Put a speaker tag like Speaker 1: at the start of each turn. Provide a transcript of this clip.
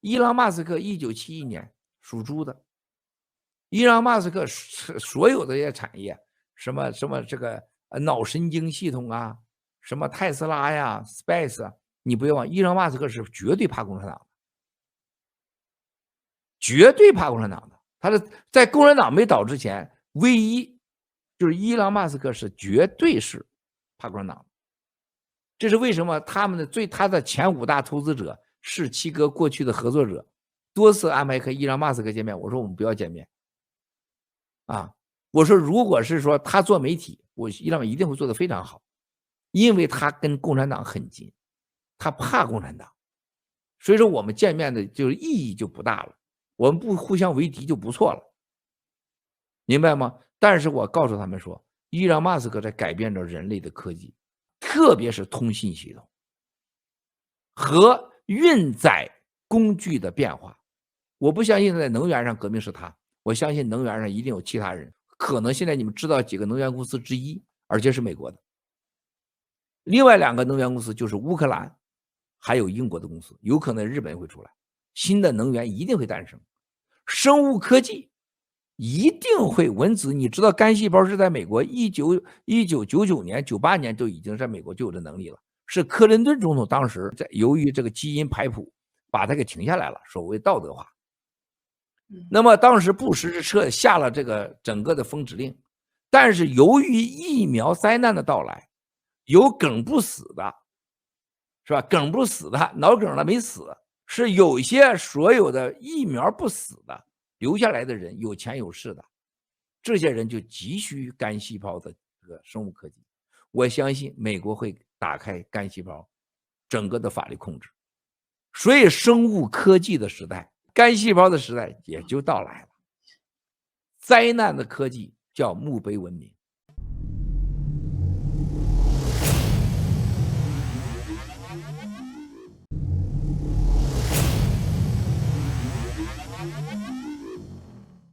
Speaker 1: 伊朗马斯克1971年属猪的，伊朗马斯克所有的这些产业，什么这个脑神经系统啊，什么特斯拉呀、Space 啊，你不要忘，伊朗马斯克是绝对怕共产党的，绝对怕共产党的。他是在共产党没倒之前，唯一就是伊朗马斯克是绝对是怕共产党的。这是为什么他的前5大投资者是七哥过去的合作者，多次安排和伊朗马斯克见面。我说我们不要见面啊！我说如果是说他做媒体，伊朗一定会做得非常好，因为他跟共产党很近，他怕共产党，所以说我们见面的就是意义就不大了，我们不互相为敌就不错了，明白吗？但是我告诉他们说，伊朗马斯克在改变着人类的科技，特别是通信系统和运载工具的变化。我不相信在能源上革命是他，我相信能源上一定有其他人，可能现在你们知道几个能源公司之一，而且是美国的。另外2个能源公司就是乌克兰还有英国的公司，有可能日本会出来，新的能源一定会诞生。生物科技一定会，文子，你知道干细胞是在美国1999年、98年就已经在美国就有这能力了，是克林顿总统当时由于这个基因排谱把它给停下来了，所谓道德化。那么当时布什是下了这个整个的封指令，但是由于疫苗灾难的到来，有梗不死的，是吧？梗不死的，脑梗的没死，是有一些所有的疫苗不死的留下来的人，有钱有势的，这些人就急需干细胞的这个生物科技。我相信美国会打开干细胞整个的法律控制，所以生物科技的时代，干细胞的时代也就到来了。灾难的科技叫墓碑文明。